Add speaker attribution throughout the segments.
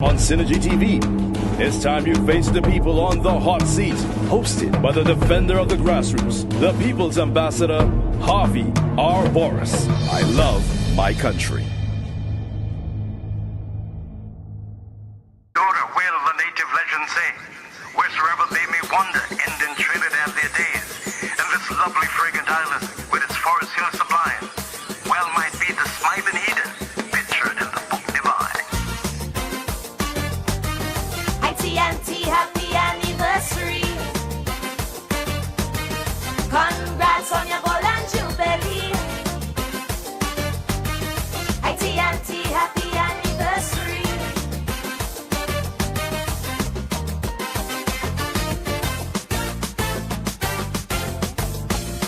Speaker 1: On Synergy TV, it's time you face the people on the hot seat. Hosted by the defender of the grassroots, the people's ambassador, Harvey R. Boris. I love my country.
Speaker 2: Daughter, where the native legends say, wheresoever they may wander, end in Trinidad their days. And this lovely fragrant island, with its forest hill sublime, well might be the smiling Eden, pictured in the book divine.
Speaker 3: Auntie, happy anniversary. Congrats on your golden jubilee. Auntie, happy anniversary.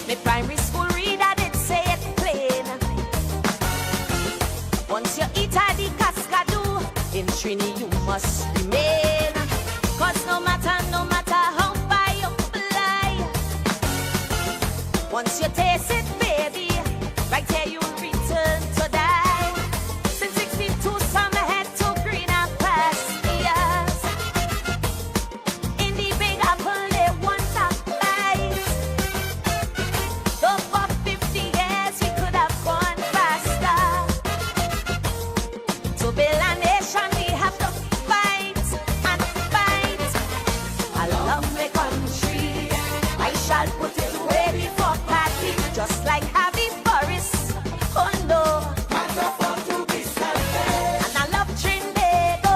Speaker 3: My primary school reader did say it plain. Once you eat a the cascadoo, in Trini you must remain. Cause no matter how far you fly, once you taste it, baby, right here you'll return to die. Since 62, summer head to greener pastures. In the big apple, they want a bite. Though for 50 years, we could have gone faster. To build a nation, we have to fight and fight. I love my country. I shall put it away before party, just like Harvey Boris. Oh no. And I love Trinbago,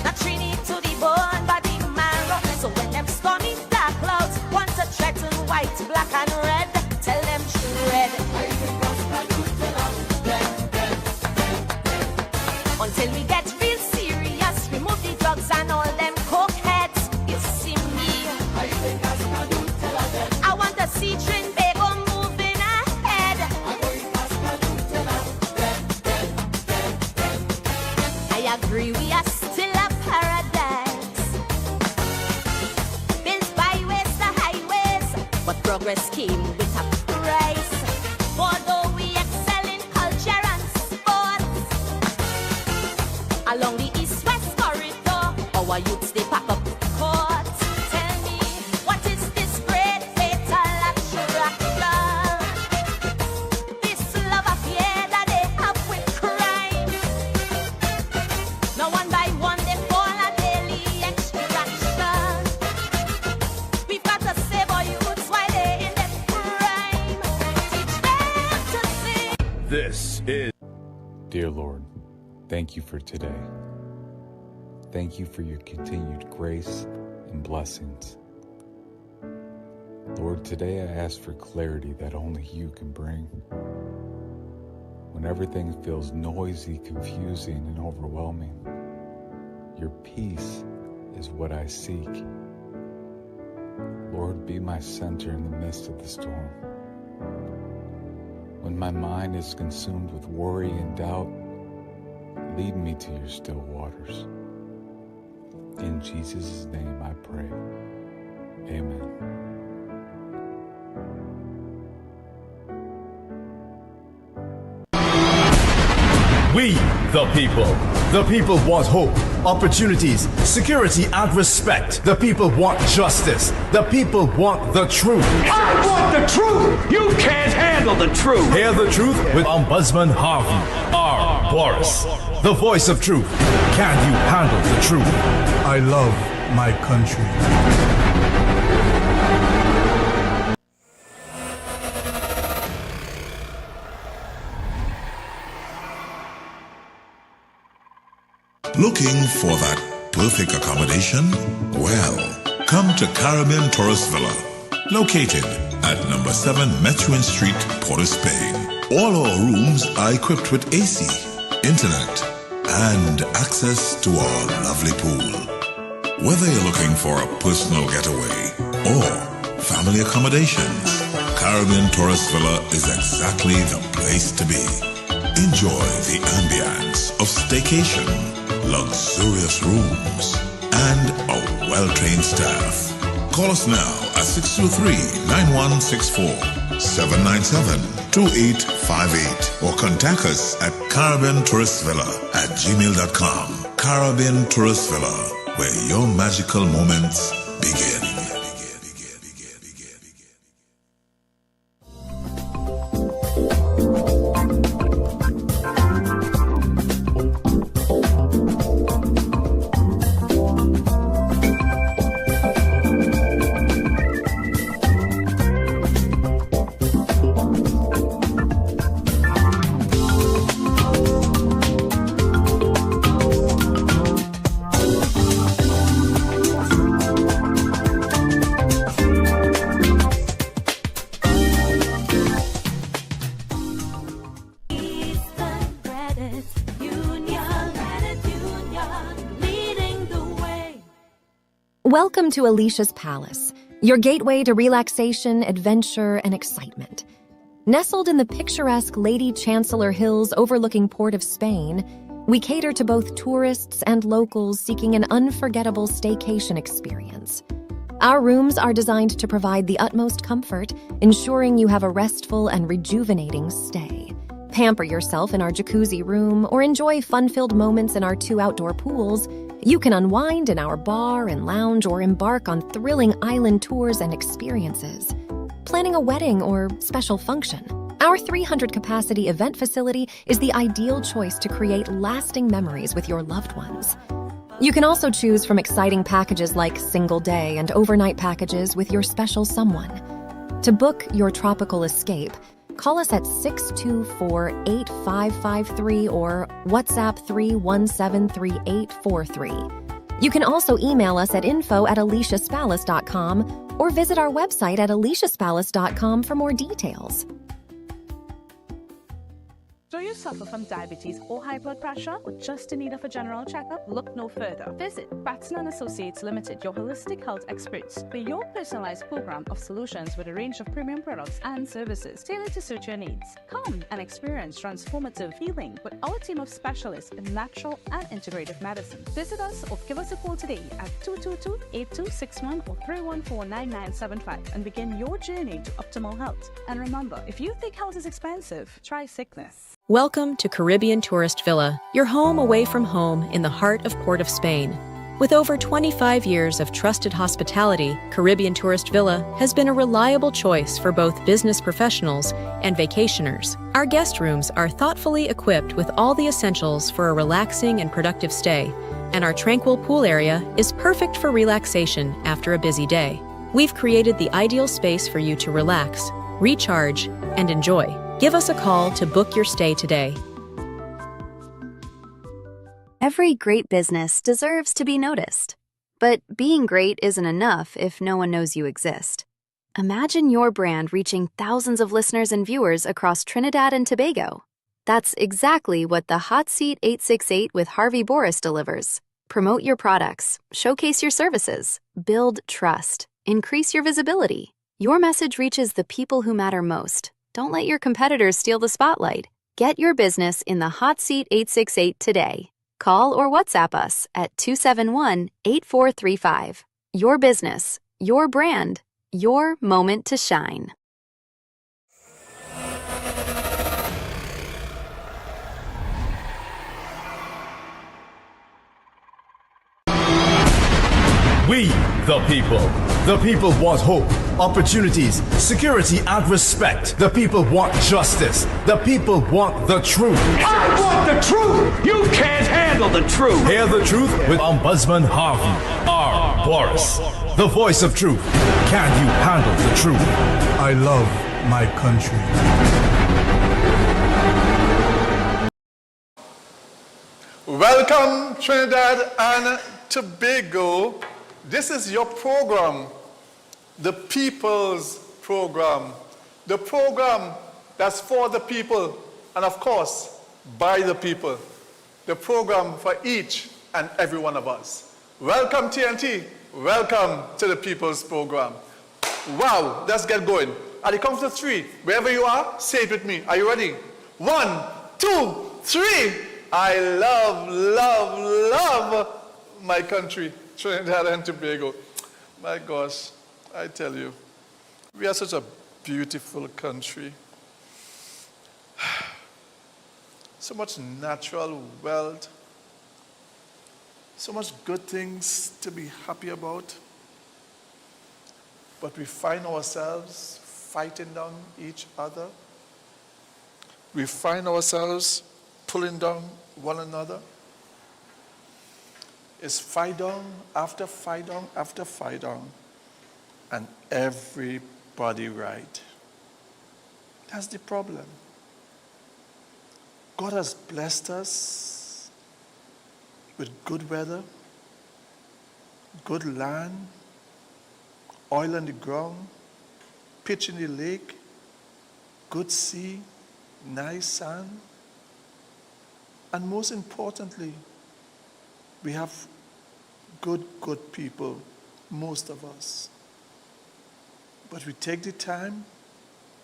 Speaker 3: not Trini to the bone, but the marrow. So when them stormy dark clouds want to threaten white, black and red, tell them shred. Until we get real serious, remove the drugs and all them cokeheads. You see me, I want to see Trinbago moving ahead. I agree, we are still a paradise, built byways to highways, but progress came with a price. Although we excel in culture and sports, along the east-west corridor, our youths they pack up courts. Tell me, what is this great fatal attraction? This love affair that they have with crime. Now one by one they fall a daily extraction. We've got to save our youths while they're in their prime. Teach them to sing.
Speaker 1: This is
Speaker 4: Dear Lord, thank you for today. Thank you for your continued grace and blessings. Lord, today I ask for clarity that only you can bring. When everything feels noisy, confusing, and overwhelming, your peace is what I seek. Lord, be my center in the midst of the storm. When my mind is consumed with worry and doubt, lead me to your still waters. In Jesus' name I pray. Amen.
Speaker 1: we, the people. The people want hope, opportunities, security, and respect. The people want justice. The people want the truth.
Speaker 5: I want the truth! You can't handle the truth!
Speaker 1: Hear the truth with Ombudsman Harvey R. Boris, the voice of truth. Can you handle the truth?
Speaker 6: I love my country.
Speaker 7: Looking for that perfect accommodation? Well, come to Caribbean Tourist Villa, located at number 7 Methuen Street, Port of Spain. All our rooms are equipped with AC, internet, and access to our lovely pool. Whether you're looking for a personal getaway or family accommodations, Caribbean Tourist Villa is exactly the place to be. Enjoy the ambience of staycation, luxurious rooms, and a well-trained staff. Call us now at 623-9164, 797-2858, or contact us at CaribbeanTouristVilla@gmail.com. Caribbean Tourist Villa, where your magical moments begin.
Speaker 3: Eastern Credit Union, leading the way.
Speaker 8: Welcome to Alicia's Palace, your gateway to relaxation, adventure, and excitement. Nestled in the picturesque Lady Chancellor Hills overlooking Port of Spain, we cater to both tourists and locals seeking an unforgettable staycation experience. Our rooms are designed to provide the utmost comfort, ensuring you have a restful and rejuvenating stay. Pamper yourself in our jacuzzi room or enjoy fun-filled moments in our 2 outdoor pools. You can unwind in our bar and lounge or embark on thrilling island tours and experiences. Planning a wedding or special function, our 300-capacity event facility is the ideal choice to create lasting memories with your loved ones. You can also choose from exciting packages like single-day and overnight packages with your special someone. To book your tropical escape, call us at 624-8553 or WhatsApp 3173843. You can also email us at info@aliciaspalace.com or visit our website at aliciaspalace.com for more details.
Speaker 9: Do you suffer from diabetes or high blood pressure or just in need of a general checkup? Look no further. Visit Batson & Associates Limited, your holistic health experts, for your personalized program of solutions with a range of premium products and services tailored to suit your needs. Come and experience transformative healing with our team of specialists in natural and integrative medicine. Visit us or give us a call today at 222-8261 or 314-9975 and begin your journey to optimal health. And remember, if you think health is expensive, try sickness.
Speaker 10: Welcome to Caribbean Tourist Villa, your home away from home in the heart of Port of Spain. With over 25 years of trusted hospitality, Caribbean Tourist Villa has been a reliable choice for both business professionals and vacationers. Our guest rooms are thoughtfully equipped with all the essentials for a relaxing and productive stay, and our tranquil pool area is perfect for relaxation after a busy day. We've created the ideal space for you to relax, recharge, and enjoy. Give us a call to book your stay today.
Speaker 11: Every great business deserves to be noticed. But being great isn't enough if no one knows you exist. Imagine your brand reaching thousands of listeners and viewers across Trinidad and Tobago. That's exactly what the Hot Seat 868 with Harvey Boris delivers. Promote your products, showcase your services, build trust, increase your visibility. Your message reaches the people who matter most. Don't let your competitors steal the spotlight. Get your business in the Hot Seat 868 today. Call or WhatsApp us at 271-8435. Your business, your brand, your moment to shine.
Speaker 1: We, the people. The people want hope, opportunities, security, and respect. The people want justice. The people want the truth.
Speaker 5: I want the truth! You can't handle the truth!
Speaker 1: Hear the truth with Ombudsman Harvey R. Boris, the voice of truth. Can you handle the truth?
Speaker 6: I love my country.
Speaker 12: Welcome, Trinidad and Tobago. This is your program, the People's Program. The program that's for the people and, of course, by the people. The program for each and every one of us. Welcome, TNT. Welcome to the People's Program. Wow, let's get going. At the count of 3, wherever you are, say it with me. Are you ready? 1, 2, 3. I love, love, love my country, Trinidad and Tobago. My gosh, I tell you, we are such a beautiful country. So much natural wealth, So much good things to be happy about. But we find ourselves fighting down each other. We find ourselves pulling down one another. It's fight down after fight down after fight down. And everybody right. That's the problem. God has blessed us with good weather, good land, oil on the ground, pitch in the lake, good sea, nice sand, and most importantly, we have good people, most of us. But we take the time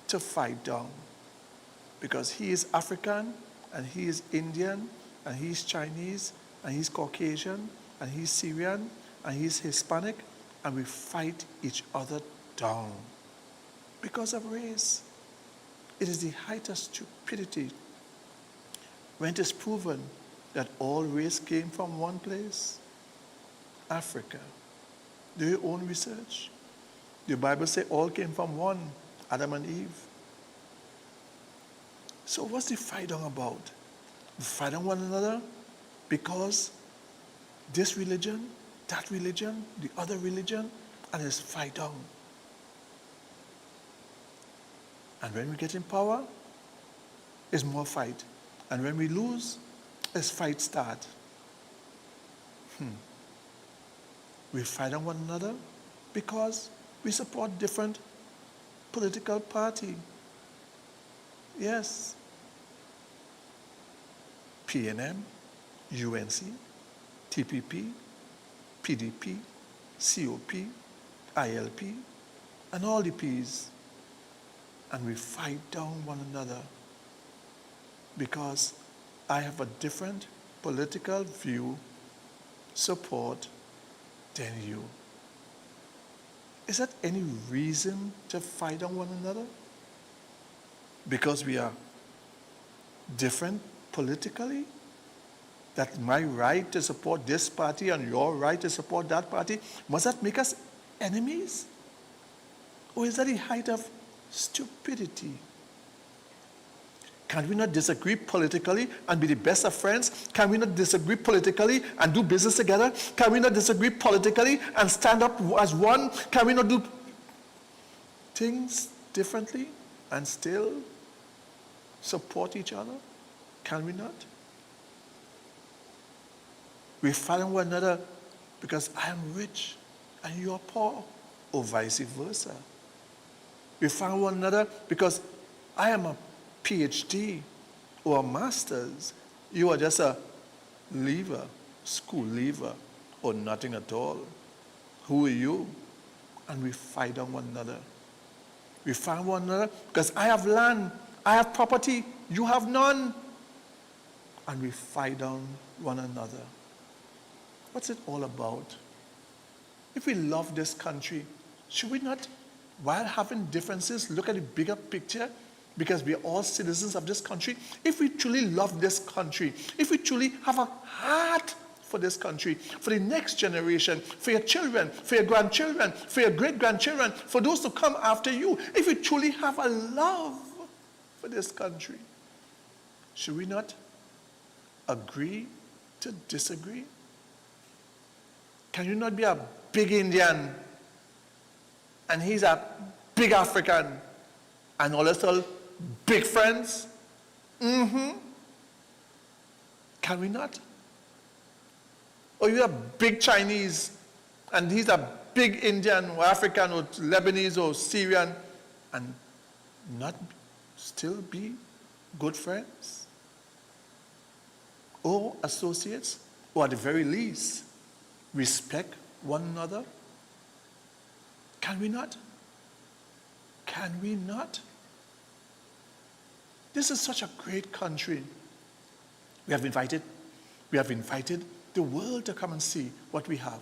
Speaker 12: to fight down because he is African and he is Indian and he's Chinese and he's Caucasian and he's Syrian and he's Hispanic, and we fight each other down because of race. It is the height of stupidity when it is proven that all race came from one place, Africa. Do your own research. The Bible says all came from one, Adam and Eve. So what's the fight on about? We fight on one another because this religion, that religion, the other religion, and it's fight on. And when we get in power, it's more fight. And when we lose, it's fight start. We fight on one another because we support different political party. Yes. PNM, UNC, TPP, PDP, COP, ILP, and all the Ps. And we fight down one another because I have a different political view, support than you. Is that any reason to fight on one another? Because we are different politically? That my right to support this party and your right to support that party, must that make us enemies? Or is that the height of stupidity? Can we not disagree politically and be the best of friends? Can we not disagree politically and do business together? Can we not disagree politically and stand up as one? Can we not do things differently and still support each other? Can we not? We fight on one another because I am rich and you are poor, or vice versa. We fight on one another because I am a PhD or a master's. You are just a leaver, school leaver, or nothing at all. Who are you? And we fight on one another. We fight on one another because I have land, I have property, you have none. And we fight on one another. What's it all about? If we love this country, should we not, while having differences, look at the bigger picture? Because we are all citizens of this country. If we truly love this country, if we truly have a heart for this country, for the next generation, for your children, for your grandchildren, for your great-grandchildren, for those to come after you, if we truly have a love for this country, should we not agree to disagree? Can you not be a big Indian and he's a big African and all us all big friends? Can we not? Or you're a big Chinese and he's a big Indian or African or Lebanese or Syrian and not still be good friends? Or associates? Or at the very least, respect one another? Can we not? Can we not? This is such a great country. We have invited the world to come and see what we have.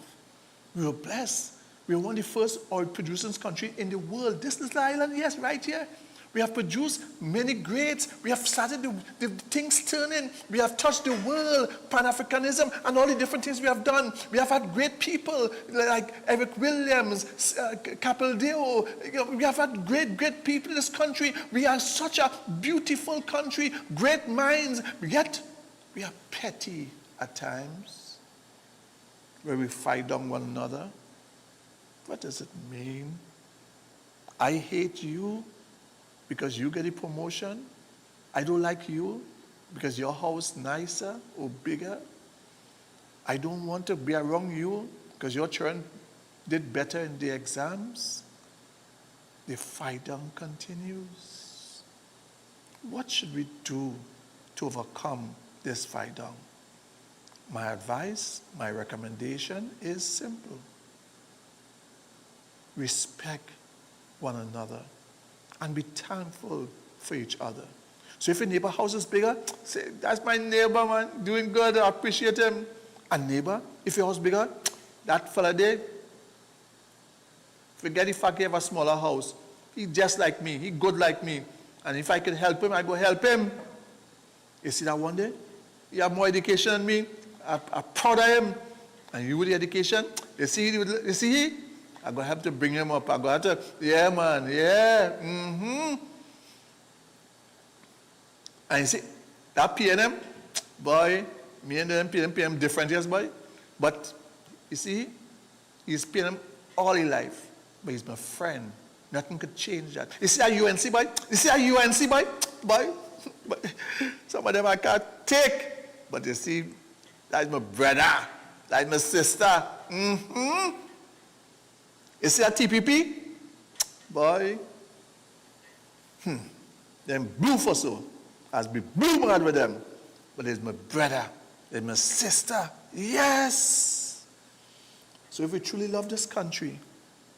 Speaker 12: We were blessed. We are one of the first oil producing country in the world. This little island, yes, right here. We have produced many greats. We have started the things turning. We have touched the world, Pan-Africanism, and all the different things we have done. We have had great people like Eric Williams, Capildeo. We have had great people in this country. We are such a beautiful country, great minds, yet we are petty at times, where we fight on one another. What does it mean? I hate you because you get a promotion. I don't like you because your house nicer or bigger. I don't want to be around you because your children did better in the exams. The fight down continues. What should we do to overcome this fight down? My advice, my recommendation is simple. Respect one another and be thankful for each other. So if your neighbor house is bigger, say, that's my neighbor, man, doing good, I appreciate him. And neighbor, if your house bigger, that fella there, forget the fact he have a smaller house. He just like me, he good like me. And if I can help him, I go help him. You see that one day? He have more education than me. I'm proud of him. And you with the education, you see, I'm going to have to bring him up. I'm going to have to, yeah, man, yeah, And you see, that PNM, boy, me and them PNM different, yes, boy. But, you see, he's PNM all his life. But he's my friend. Nothing could change that. You see that UNC, boy? You see that UNC, boy? Boy, some of them I can't take. But you see, that's my brother. That's my sister. You see that TPP? Boy, them blue for so. As be blue mad with them. But there's my brother. There's my sister. Yes. So if we truly love this country,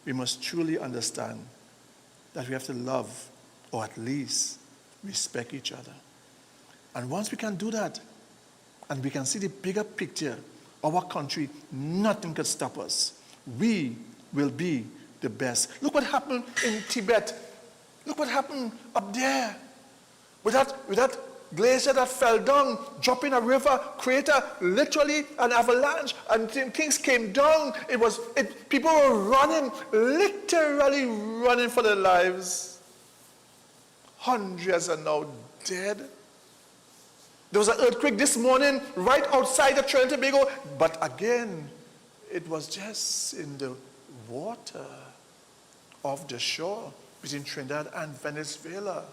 Speaker 12: we must truly understand that we have to love, or at least respect each other. And once we can do that, and we can see the bigger picture of our country, nothing can stop us. We will be the best. Look what happened in Tibet. Look what happened up there. With that glacier that fell down, dropping a river, created literally an avalanche, and things came down. People were running, literally running for their lives. Hundreds are now dead. There was an earthquake this morning right outside of Trinidad and Tobago, but again, it was just in the water off the shore between Trinidad and Venezuela.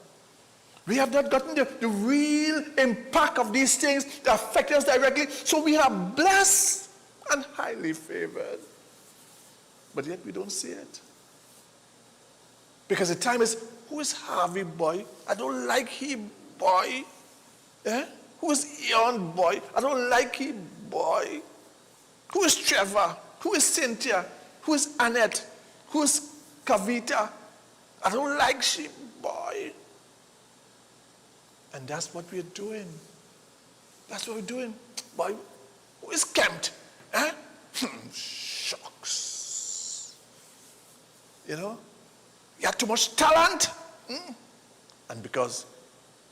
Speaker 12: We have not gotten the real impact of these things that affect us directly, so we are blessed and highly favored. But yet we don't see it. Because the time is, who is Harvey boy? I don't like him boy. Eh? Who is Ian boy? I don't like him boy. Who is Trevor? Who is Cynthia? Who is Annette? Who is Kavita? I don't like she boy. And that's what we're doing. That's what we're doing. Boy, who is Kempt? Eh? Shucks. You know? You have too much talent. And because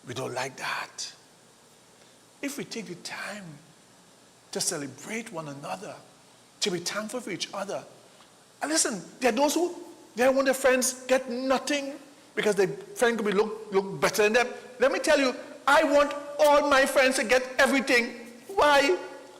Speaker 12: we don't like that. If we take the time to celebrate one another, to be thankful for each other. And listen, there are those who, they want their friends get nothing because their friend could be look better than them. Let me tell you, I want all my friends to get everything. Why?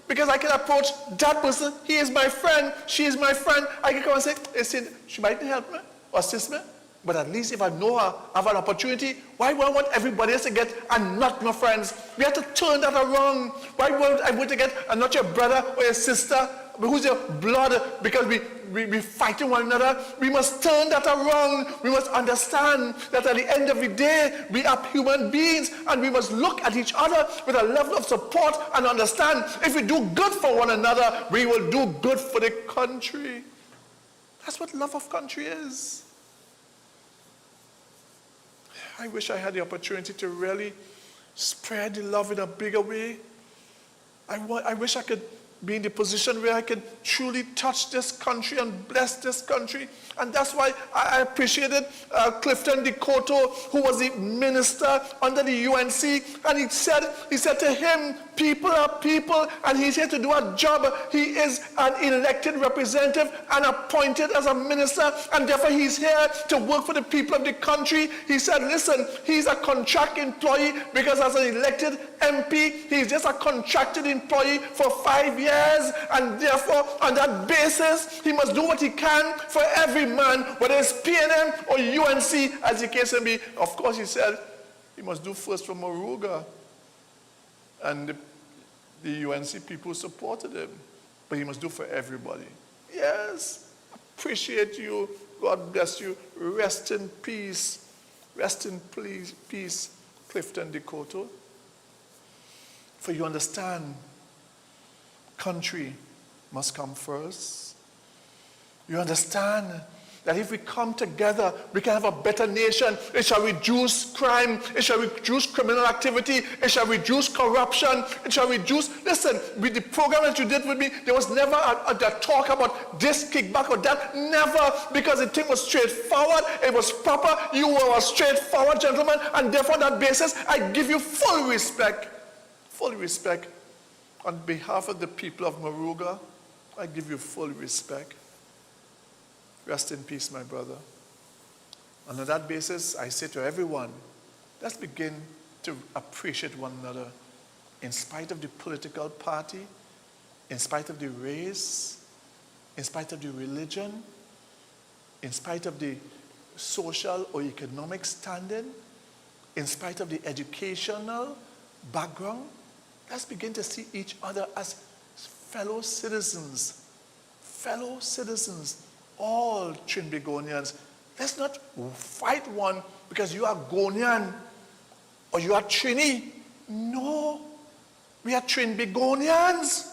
Speaker 12: Because I can approach that person. He is my friend. She is my friend. I can come and say, listen, she might help me or assist me. But at least if I know her, I have an opportunity, why would I want everybody else to get and not my friends? We have to turn that around. Why would I want to get and not your brother or your sister, but who's your blood, because we fighting one another? We must turn that around. We must understand that at the end of the day, we are human beings, and we must look at each other with a level of support and understand if we do good for one another, we will do good for the country. That's what love of country is. I wish I had the opportunity to really spread the love in a bigger way. I wish I could be in the position where I can truly touch this country and bless this country. And that's why I appreciated Clifton Decoto, who was the minister under the UNC. And he said to him, people are people, and he's here to do a job. He is an elected representative and appointed as a minister, and therefore he's here to work for the people of the country. He said, listen, he's a contract employee because as an elected MP, he's just a contracted employee for 5 years, and therefore on that basis, he must do what he can for every man, whether it's PNM or UNC, as the case may be. Of course, he said he must do first for Moruga. And the UNC people supported him. But he must do for everybody. Yes, appreciate you. God bless you. Rest in peace. Rest in peace, Clifton Decoto. For you understand, country must come first. You understand that if we come together, we can have a better nation. It shall reduce crime. It shall reduce criminal activity. It shall reduce corruption. It shall reduce, listen, with the program that you did with me, there was never a talk about this kickback or that. Never, because the thing was straightforward. It was proper. You were a straightforward gentleman, and therefore on that basis, I give you full respect. Full respect. On behalf of the people of Moruga, I give you full respect. Rest in peace, my brother. And on that basis, I say to everyone, let's begin to appreciate one another in spite of the political party, in spite of the race, in spite of the religion, in spite of the social or economic standing, in spite of the educational background. Let's begin to see each other as fellow citizens. Fellow citizens. All Trinbagonians. Let's not fight one because you are Gonian or you are Trini. No, we are Trinbagonians.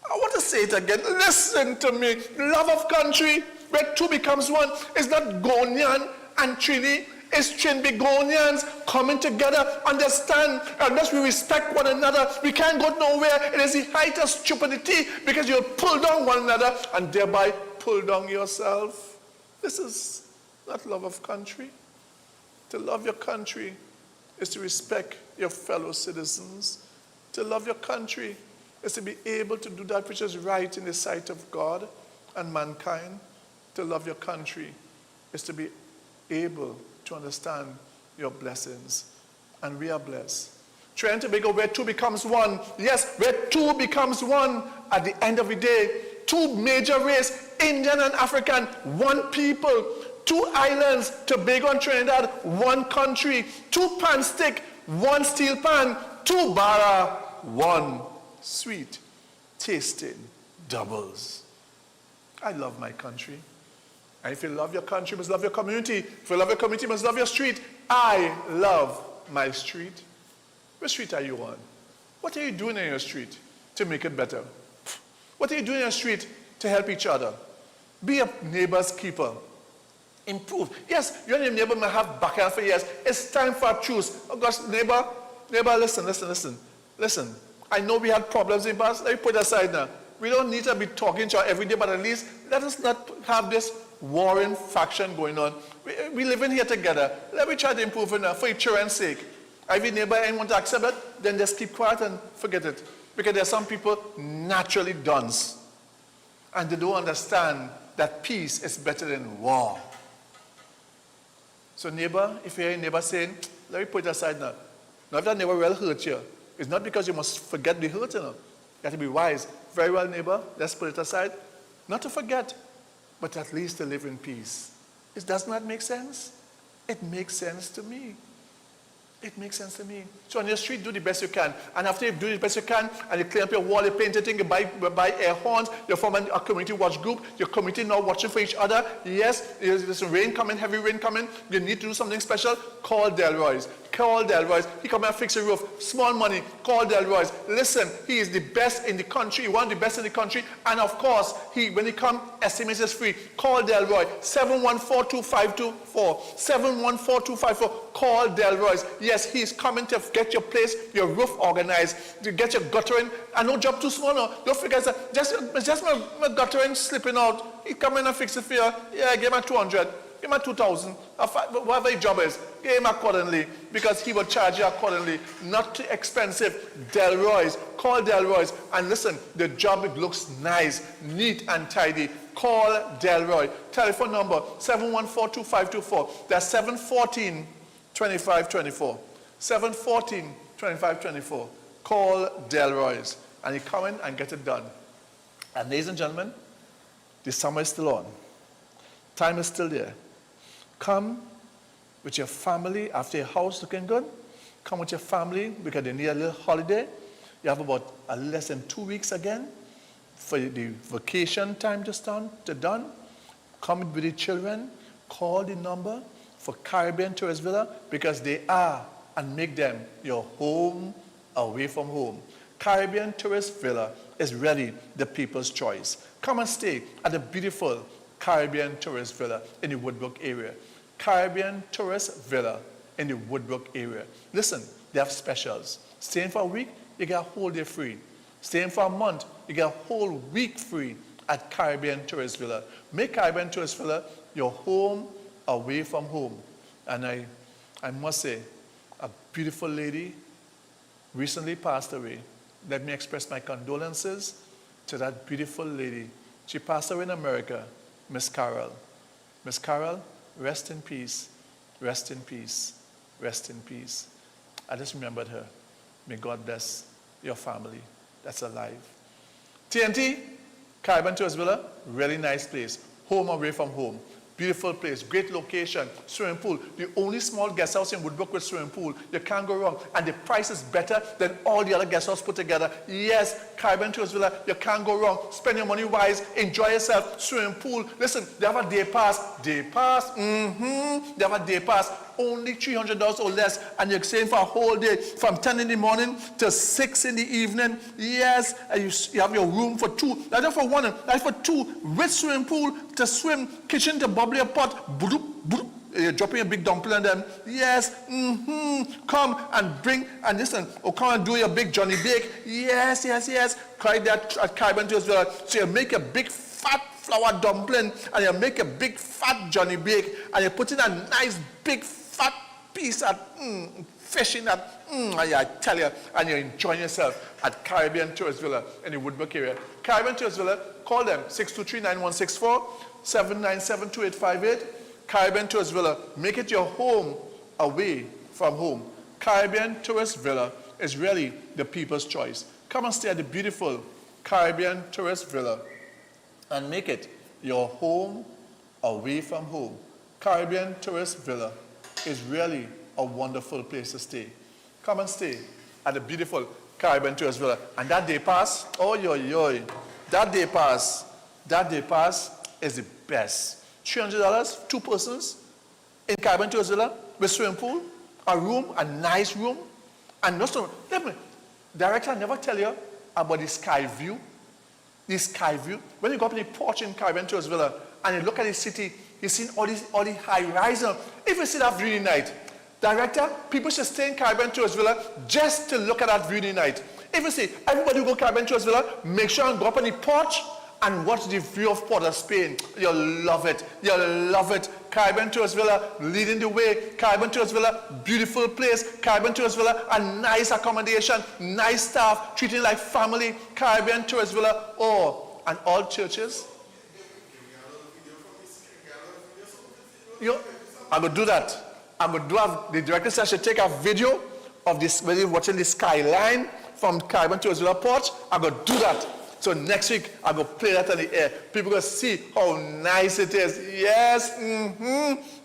Speaker 12: I want to say it again. Listen to me. Love of country, where two becomes one, is not Gonian and Trini. It's Trinbagonians coming together, understand, unless we respect one another, we can't go nowhere. It is the height of stupidity because you'll pull down one another and thereby pull down yourself. This is not love of country. To love your country is to respect your fellow citizens. To love your country is to be able to do that which is right in the sight of God and mankind. To love your country is to be able to understand your blessings. And we are blessed. Trying to go where two becomes one. Yes, where two becomes one at the end of the day. Two major races, Indian and African, one people. Two islands, Tobago and Trinidad, one country. Two pan stick, one steel pan. Two bara, one sweet, tasting doubles. I love my country. And if you love your country, you must love your community. If you love your community, you must love your street. I love my street. What street are you on? What are you doing in your street to make it better? What are you doing in your street to help each other? Be a neighbor's keeper. Improve. Yes, your neighbor may have backyard for years. It's time for a truce. Oh gosh, neighbor, listen. I know we had problems in the past. Let me put it aside now. We don't need to be talking to each other every day, but at least let us not have this warring faction going on. We live in here together. Let me try to improve it now for each other's sake. If your neighbor ain't want to accept it, then just keep quiet and forget it. Because there are some people naturally dunce. And they don't understand that peace is better than war. So neighbor, if you hear a neighbor saying, let me put it aside now. Now if that neighbor will hurt you, it's not because you must forget the hurt, you know. You have to be wise. Very well, neighbor, let's put it aside. Not to forget, but at least to live in peace. Does not make sense? It makes sense to me. It makes sense to me. So on your street, do the best you can. And after you do the best you can, and you clean up your wall, you paint it, you buy air horns, you form a community watch group, your community now watching for each other. Yes, there's rain coming, heavy rain coming, you need to do something special, call Delroy's. Call Delroy's. He come and fix a roof. Small money, call Delroy's. Listen, he is the best in the country, one of the best in the country, and of course, when he come, estimates is free. Call Delroy, 714-2524, 714-2524, call Delroy's. Yes, Yes, he's coming to get your place, your roof organized, to get your guttering. And no job too small, no. Don't forget that just my guttering slipping out. He come in and fix it for you. Yeah, give him 200. Give him 2,000. Whatever your job is, give him accordingly, because he will charge you accordingly. Not too expensive. Delroy's. Call Delroy's. And listen, the job, it looks nice, neat and tidy. Call Delroy. Telephone number 714-2524. That's 714-2524. 714-2524. Call Delroy's. And you come in and get it done. And ladies and gentlemen, the summer is still on. Time is still there. Come with your family after your house looking good. Come with your family because they need a little holiday. You have about less than 2 weeks again for the vacation time to done. Come with the children. Call the number for Caribbean Tourist Villa because they are and make them your home away from home. Caribbean Tourist Villa is really the people's choice. Come and stay at the beautiful Caribbean Tourist Villa in the Woodbrook area. Caribbean Tourist Villa in the Woodbrook area. Listen, they have specials. Staying for a week, you get a whole day free. Staying for a month, you get a whole week free at Caribbean Tourist Villa. Make Caribbean Tourist Villa your home away from home. And I must say, a beautiful lady recently passed away. Let me express my condolences to that beautiful lady. She passed away in America, Miss Carol. Miss Carol, rest in peace, rest in peace, rest in peace. I just remembered her. May God bless your family that's alive. TNT, Caribbean Tourist Villa, really nice place. Home away from home. Beautiful place, great location, swimming pool. The only small guest house in Woodbrook with swimming pool. You can't go wrong. And the price is better than all the other guest houses put together. Yes, Caribbean Tourist Villa, you can't go wrong. Spend your money wise, enjoy yourself, swimming pool. Listen, they have a day pass. Day pass, They have a day pass. Only $300 or less. And you're staying for a whole day from 10 in the morning to 6 in the evening. Yes, and you have your room for two. Not just for one, that's for two. With swimming pool to swim, kitchen to bubble your pot. Bloop, bloop. You're dropping a big dumpling on them. Yes, come and bring, and listen, or come and do your big Johnny Bake. Yes. Try that at Caribbean Tourist Villa. So you make a big fat flour dumpling, and you make a big fat Johnny Bake, and you put in a nice big fat piece of fish in that. I tell you, and you're enjoying yourself at Caribbean Tourist Villa in the Woodbrook area. Caribbean Tourist Villa, call them 623-9164, 797-2858. Caribbean Tourist Villa, make it your home away from home. Caribbean Tourist Villa is really the people's choice. Come and stay at the beautiful Caribbean Tourist Villa and make it your home away from home. Caribbean Tourist Villa is really a wonderful place to stay. Come and stay at the beautiful Caribbean Tourist Villa. And that day pass, that day pass is the best. $300, 2 persons in Caribbean Tourist Villa with swimming pool, a room, a nice room. And director, I never tell you about the sky view. The sky view. When you go up in the porch in Caribbean Tourist Villa and you look at the city, you see all the high rises. If you see that view night, director, people should stay in Caribbean Tourist Villa just to look at that view night. If you see everybody who go Caribbean Tourist Villa, make sure and go up on the porch and watch the view of Port of Spain. You'll love it. You'll love it. Caribbean Tourist Villa leading the way. Caribbean Tourist Villa, beautiful place. Caribbean Tourist Villa, a nice accommodation, nice staff, treating like family. Caribbean Tourist Villa, and all churches. I'm going to do that. I'm going to have the director said I should take a video of this, when you're watching the skyline from Caribbean Tourist Villa porch. I'm going to do that. So next week, I'm going to play that on the air. People are going to see how nice it is. Yes,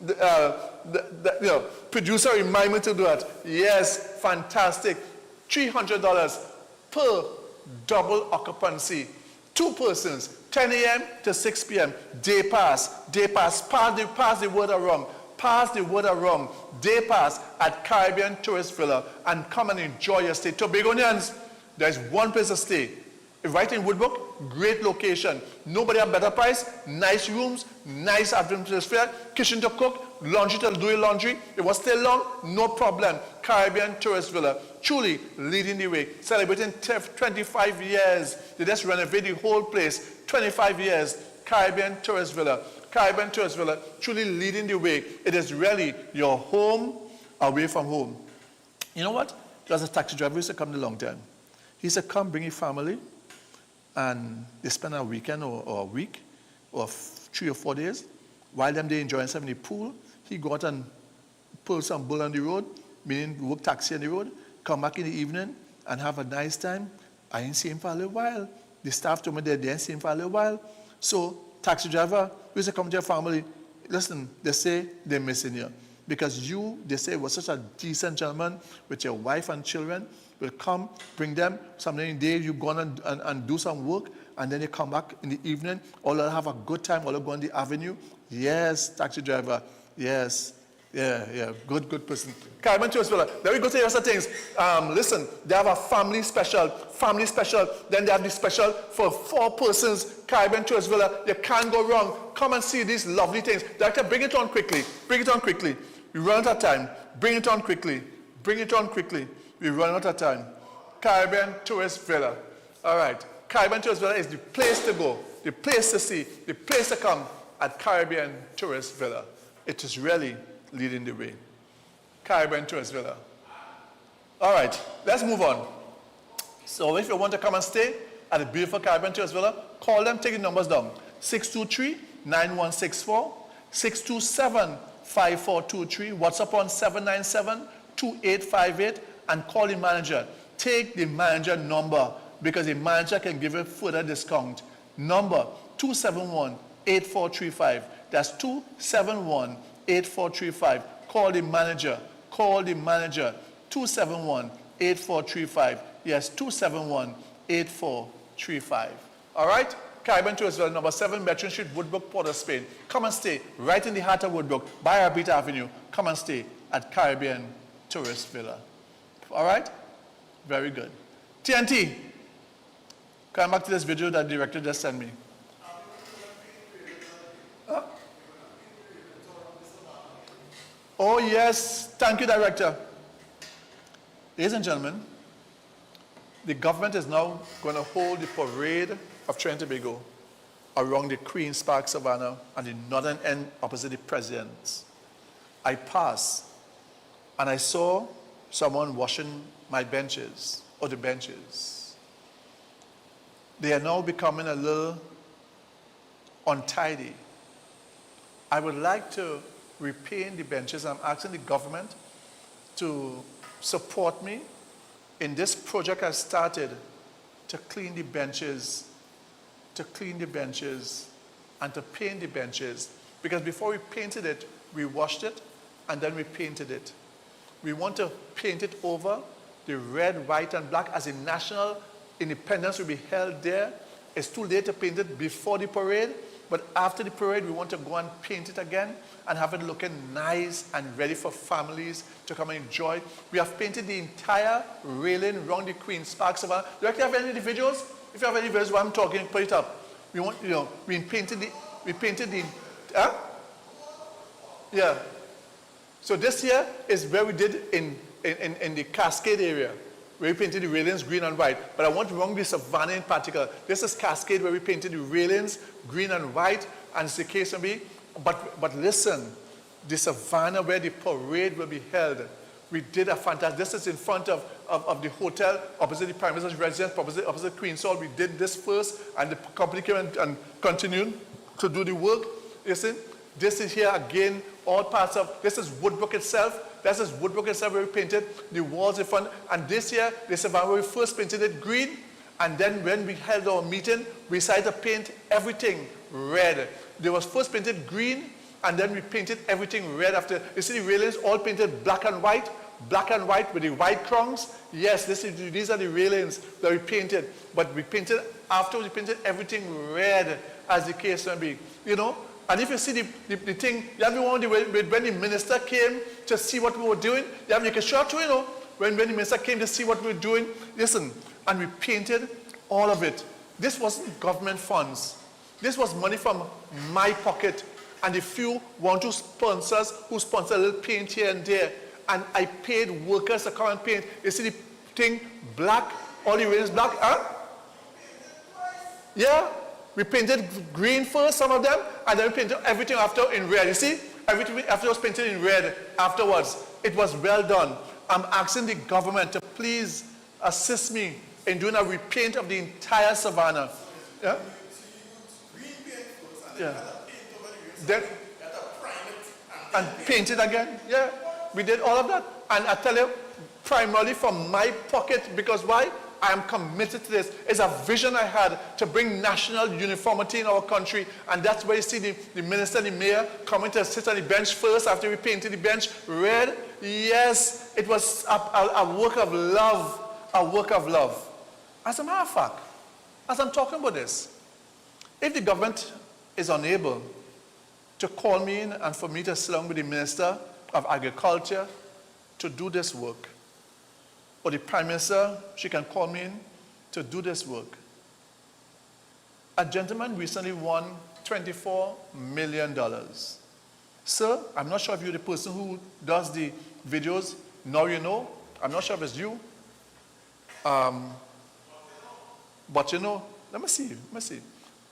Speaker 12: the producer reminded me to do that. Yes, fantastic. $300 per double occupancy. 2 persons, 10 a.m. to 6 p.m. Day pass. Pass the word around. Pass the word around. Day pass at Caribbean Tourist Villa and come and enjoy your stay. Tobagonians, there's one place to stay. Right in Woodbrook, great location. Nobody have better price, nice rooms, nice atmosphere, kitchen to cook, laundry to do your laundry. It was still long, no problem. Caribbean Tourist Villa, truly leading the way, celebrating 25 years. They just renovate the whole place, 25 years, Caribbean Tourist Villa. Caribbean Tourist Villa, truly leading the way. It is really your home away from home. You know what? There's a taxi driver who used to come the long time. He used to come, bring his family, and they spend a weekend or a week or 3 or 4 days. While them they enjoying some in the pool, he go out and pull some bull on the road, meaning work taxi on the road, come back in the evening and have a nice time. I ain't seen him for a little while. The staff told me they didn't see him for a little while. So taxi driver used to come to your family. Listen, they say they're missing you. Because you, they say, was such a decent gentleman with your wife and children, will come, bring them, someday in the day you go on and do some work, and then you come back in the evening, all will have a good time, all will go on the avenue. Yes, taxi driver, yes. Yeah, good person. Caribbean Tourist Villa. Then we go to the rest of things. Listen, they have a family special. Then they have the special for 4 persons, Caribbean Tourist Villa. You can't go wrong. Come and see these lovely things. Director, bring it on quickly. We run out of time. Bring it on quickly. We run out of time. Caribbean Tourist Villa. All right. Caribbean Tourist Villa is the place to go, the place to see, the place to come at Caribbean Tourist Villa. It is really leading the way. Caribbean Tourist Villa. All right, let's move on. So if you want to come and stay at the beautiful Caribbean Tourist Villa, call them, take the numbers down. 623-9164, 627-5423, WhatsApp on 797-2858, and call the manager. Take the manager number because the manager can give you further discount. Number 271-8435. That's 271-8435. Call the manager. 271-8435. Yes, 271-8435. All right? Caribbean Tourist Villa, number 7, Metron Street, Woodbrook, Port of Spain. Come and stay right in the heart of Woodbrook, by Arbita Avenue. Come and stay at Caribbean Tourist Villa. All right? Very good. TNT, come back to this video that the director just sent me. Oh, yes. Thank you, Director. Ladies and gentlemen, the government is now going to hold the parade of Trinidad and Tobago around the Queen's Park Savannah and the northern end opposite the President's. I passed and I saw someone washing my benches, or the benches. They are now becoming a little untidy. I would like to repaint the benches. I'm asking the government to support me in this project I started to clean the benches, and to paint the benches. Because before we painted it, we washed it, and then we painted it. We want to paint it over the red, white, and black as the national independence will be held there. It's too late to paint it before the parade, but after the parade, we want to go and paint it again and have it looking nice and ready for families to come and enjoy. We have painted the entire railing around the Queen's Park Savannah. Do you actually have any individuals? If you have any videos while I'm talking, put it up. We want, we painted the, yeah. So this here is where we did in the Cascade area, where we painted the railings green and white. But I want to run the Savannah in particular. This is Cascade, where we painted the railings green and white, and it's the case of me. But listen, the Savannah where the parade will be held, we did a fantastic, this is in front of the hotel, opposite the Prime Minister's residence, opposite Queen's Hall. We did this first, and the company came and continued to do the work. You see, this is here again, all parts of, this is Woodbrook itself. This is Woodbrook itself where we painted the walls in front. And this here, the Savannah where we first painted it green, and then when we held our meeting, we decided to paint everything red. They was first painted green, and then we painted everything red after. You see the railings all painted black and white with the white crowns. Yes, these are the railings that we painted. But we painted, afterwards we painted everything red, as the case may be. And if you see the thing, you have when the minister came to see what we were doing, you can show too, when the minister came to see what we were doing, listen, and we painted all of it. This wasn't government funds. This was money from my pocket and the few one, two sponsors who sponsor a little paint here and there. and I paid workers to come and paint. You see the thing black, all the rails black, huh? Yeah, we painted green first, some of them, and then we painted everything after in red. You see, everything after was painted in red afterwards. It was well done. I'm asking the government to please assist me in doing a repaint of the entire savannah. Yeah? Yeah. Then, and paint it again. Yeah, we did all of that. And I tell you, primarily from my pocket, because why? I am committed to this. It's a vision I had to bring national uniformity in our country, and that's where you see the minister and the mayor coming to sit on the bench first after we painted the bench red. Yes, it was a work of love, a work of love. As a matter of fact, as I'm talking about this, if the government is unable to call me in and for me to sit down with the Minister of Agriculture to do this work, or the Prime Minister, she can call me in to do this work. A gentleman recently won $24 million. Sir, I'm not sure if you're the person who does the videos. Now you know. I'm not sure if it's you. But you know, let me see.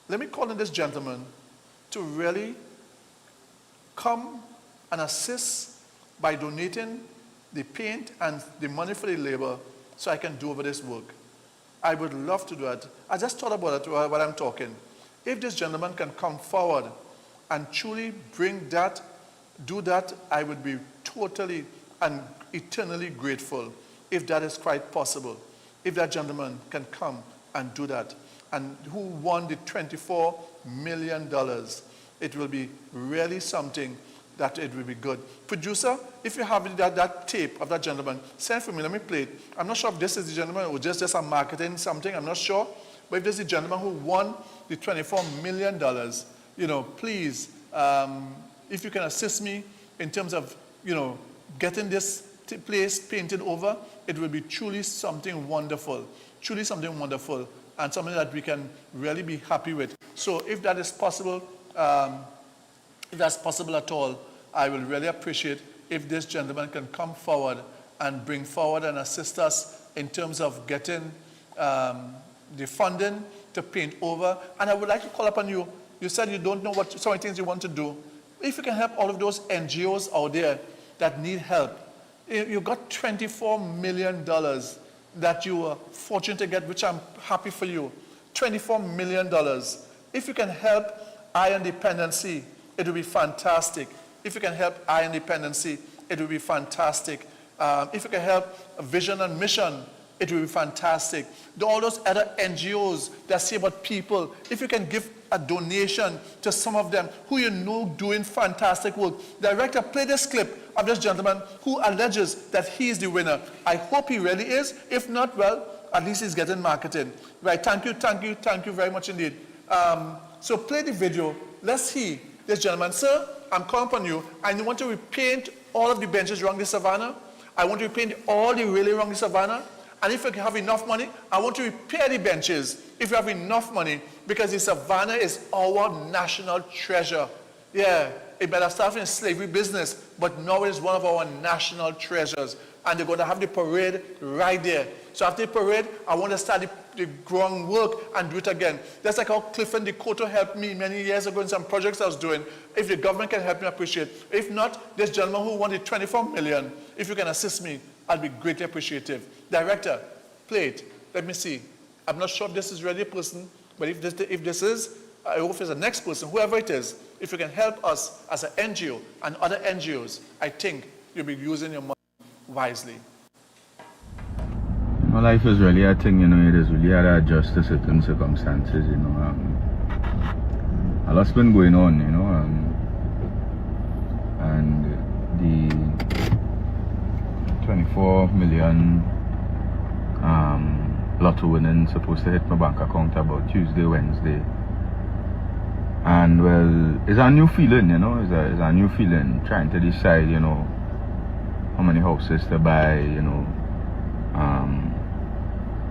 Speaker 12: Let me call in this gentleman to really come and assist by donating the paint and the money for the labor so I can do over this work. I would love to do that. I just thought about it while I'm talking. If this gentleman can come forward and truly bring that, do that, I would be totally and eternally grateful if that is quite possible. If that gentleman can come and do that, and who won the $24 million, it will be really something that it will be good. Producer, if you have that tape of that gentleman, send for me, let me play it. I'm not sure if this is the gentleman or just a marketing something, I'm not sure. But if this is the gentleman who won the $24 million, you know, please, if you can assist me in terms of, you know, getting this place painted over, it will be truly something wonderful. Truly something wonderful, and something that we can really be happy with. So if that is possible, if that's possible at all, I will really appreciate if this gentleman can come forward and bring forward and assist us in terms of getting the funding to paint over. And I would like to call upon you. You said you don't know what some of the things you want to do. If you can help all of those NGOs out there that need help, you got $24 million that you were fortunate to get, which I'm happy for you. $24 million. If you can help Iron Dependency, it will be fantastic. If you can help Iron Dependency, it will be fantastic. If you can help Vision and Mission, it will be fantastic. All those other NGOs that say about people, if you can give a donation to some of them who you know doing fantastic work. Director, play this clip of this gentleman who alleges that he is the winner. I hope he really is. If not, well, at least he's getting marketed. Right, thank you very much indeed. So play the video. Let's see this gentleman. Sir, I'm calling upon you. I want to repaint all of the benches around the savannah. I want to repaint all the railing around the savannah. And if you have enough money, I want to repair the benches if you have enough money, because the savannah is our national treasure. Yeah, it might have started in slavery business, but now it is one of our national treasures. And they're going to have the parade right there. So after the parade, I want to start the groundwork and do it again. That's like how Clifford Dakota helped me many years ago in some projects I was doing. If the government can help me, I appreciate it. If not, this gentleman who wanted $24 million, if you can assist me, I'll be greatly appreciative. Director, play it. Let me see. I'm not sure if this is really a person, but if this is, I hope it's the next person, whoever it is, if you can help us as an NGO and other NGOs, I think you'll be using your money wisely.
Speaker 13: My life is really a thing, you know, it is really hard to adjust to certain circumstances, you know. A lot's been going on, you know, and the 24 million lotto winning supposed to hit my bank account about Tuesday, Wednesday. And well, it's a new feeling, you know, it's a new feeling, trying to decide, you know, how many houses to buy, you know,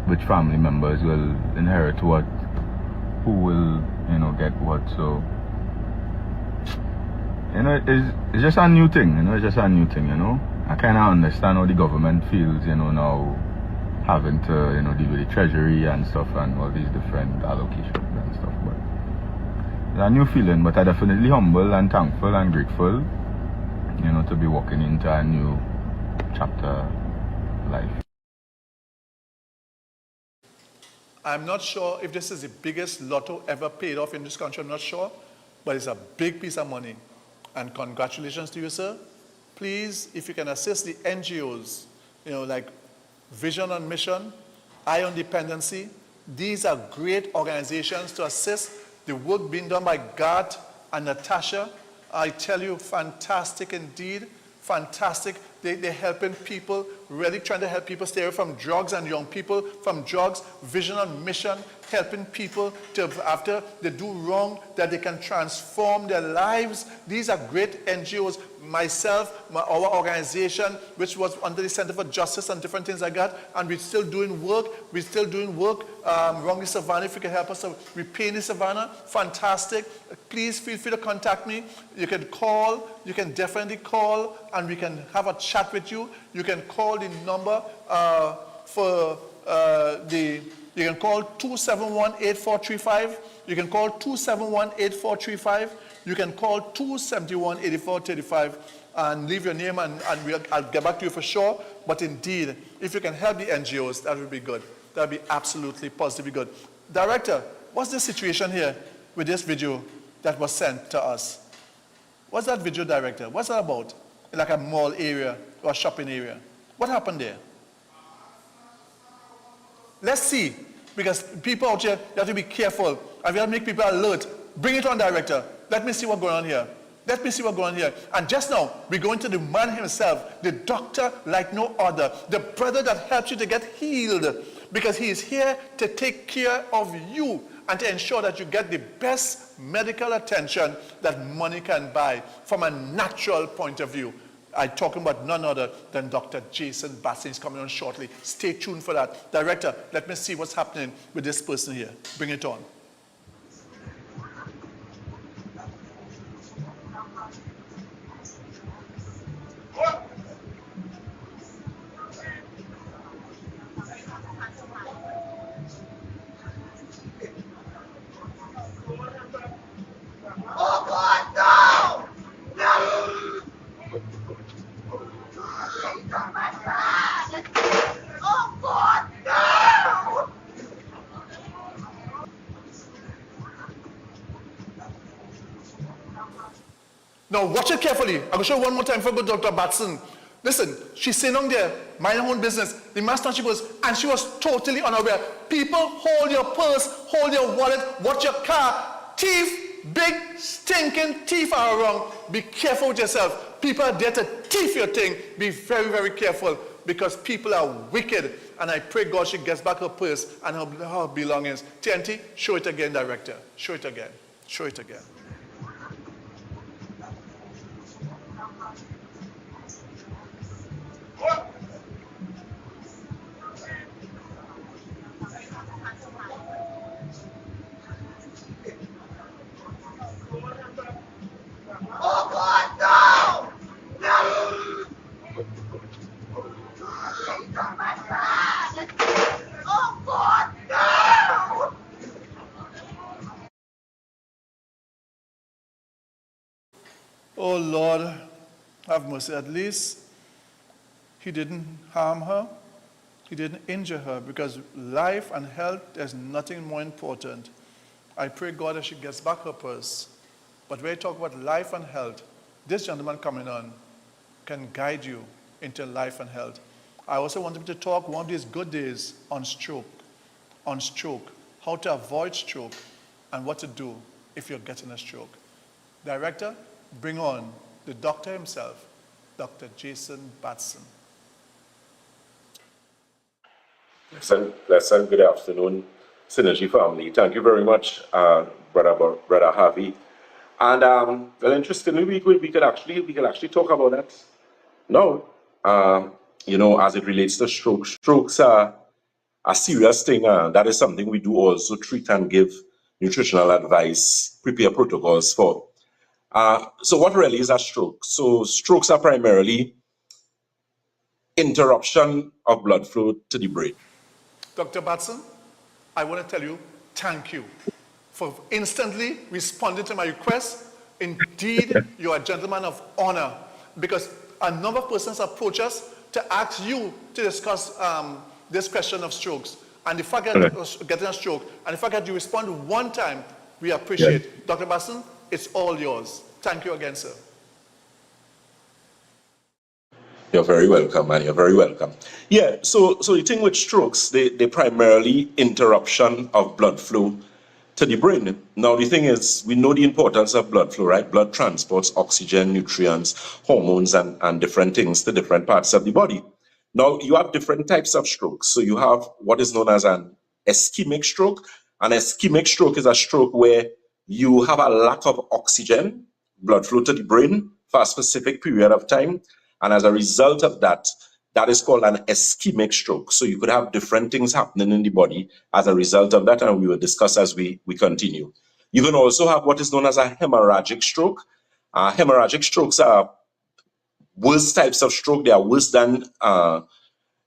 Speaker 13: which family members will inherit what, who will, you know, get what. So, you know, it's just a new thing, you know, it's just a new thing, you know. I kind of understand how the government feels, you know, now having to, you know, deal with the treasury and stuff and all these different allocations and stuff. But it's a new feeling, but I'm definitely humble and thankful and grateful, you know, to be walking into a new chapter of life.
Speaker 12: I'm not sure if this is the biggest lotto ever paid off in this country. I'm not sure, but it's a big piece of money. And congratulations to you, sir. Please, if you can assist the NGOs, you know, like Vision on Mission, Eye on Dependency, these are great organizations to assist the work being done by Gart and Natasha. I tell you, fantastic indeed, fantastic. They're helping people, really trying to help people stay away from drugs and young people from drugs. Vision on Mission, helping people to, after they do wrong, that they can transform their lives. These are great NGOs. Myself, our organization, which was under the Center for Justice and different things like that, and we're still doing work. We're still doing work. Wrongly Savannah, if you can help us to repay the Savannah, fantastic. Please feel free to contact me. You can call. You can definitely call, and we can have a chat with you. You can call the number you can call 271-8435. You can call 271-8435. You can call 271-8435 and leave your name, and I'll get back to you for sure. But indeed, if you can help the NGOs, that would be good. That would be absolutely positively good. Director, what's the situation here with this video that was sent to us? What's that video, Director? What's that about? Like a mall area or a shopping area. What happened there? Let's see, because people out here, you have to be careful. And we have to make people alert. Bring it on, Director. Let me see what's going on here. Let me see what's going on here. And just now, we're going to the man himself, the doctor like no other, the brother that helps you to get healed, because he is here to take care of you and to ensure that you get the best medical attention that money can buy from a natural point of view. I'm talking about none other than Dr. Jason Batson. He's coming on shortly. Stay tuned for that. Director, let me see what's happening with this person here. Bring it on.
Speaker 5: Oh God, no! No! Oh God, no!
Speaker 12: Now watch it carefully. I'm going to show you one more time for good Dr. Batson. Listen, she's sitting on there, mind her own business. The master she was, and she was totally unaware. People, hold your purse, hold your wallet, watch your car. Thief, big stinking thief are around. Be careful with yourself. People are there to thief your thing. Be very, very careful, because people are wicked. And I pray God she gets back her purse and her belongings. TNT, show it again, Director. Show it again. Show it again.
Speaker 5: Oh God, no! No! Oh God, no!
Speaker 12: Oh Lord, have mercy. At least he didn't harm her. He didn't injure her, because life and health, there's nothing more important. I pray God that she gets back her purse. But when I talk about life and health, this gentleman coming on can guide you into life and health. I also wanted to talk one of these good days on stroke, how to avoid stroke, and what to do if you're getting a stroke. Director, bring on the doctor himself, Dr. Jason Batson.
Speaker 14: Pleasant good afternoon, Synergy family. Thank you very much, Brother Harvey. And well, interestingly, we could actually talk about that now. You know, as it relates to strokes. Strokes are a serious thing. That is something we do also treat and give nutritional advice, prepare protocols for. So what really is a stroke? So strokes are primarily interruption of blood flow to the brain.
Speaker 12: Dr. Batson, I want to tell you thank you for instantly responding to my request. Indeed, you are a gentleman of honor, because a number of persons approach us to ask you to discuss this question of strokes. And the fact that getting a stroke, and the fact that you respond one time, we appreciate.
Speaker 14: Yeah.
Speaker 12: Dr. Batson, it's all yours. Thank you again, sir.
Speaker 14: You're very welcome, man. You're very welcome. Yeah, so the thing with strokes, they primarily interruption of blood flow to the brain. Now, the thing is, we know the importance of blood flow, right? Blood transports oxygen, nutrients, hormones, and different things to different parts of the body. Now, you have different types of strokes. So you have what is known as an ischemic stroke. An ischemic stroke is a stroke where you have a lack of oxygen, blood flow to the brain for a specific period of time. And as a result of that, that is called an ischemic stroke. So you could have different things happening in the body as a result of that, and we will discuss as we continue. You can also have what is known as a hemorrhagic stroke. Hemorrhagic strokes are worse types of stroke. They are worse than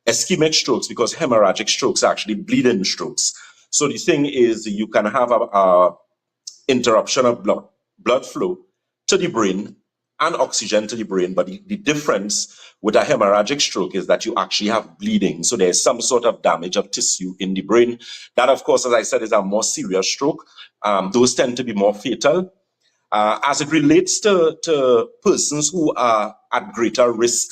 Speaker 14: ischemic strokes because hemorrhagic strokes are actually bleeding strokes. So the thing is, you can have a interruption of blood flow to the brain and oxygen to the brain, but the difference with a hemorrhagic stroke is that you actually have bleeding. So there's some sort of damage of tissue in the brain. That, of course, as I said, is a more serious stroke. Those tend to be more fatal. As it relates to persons who are at greater risk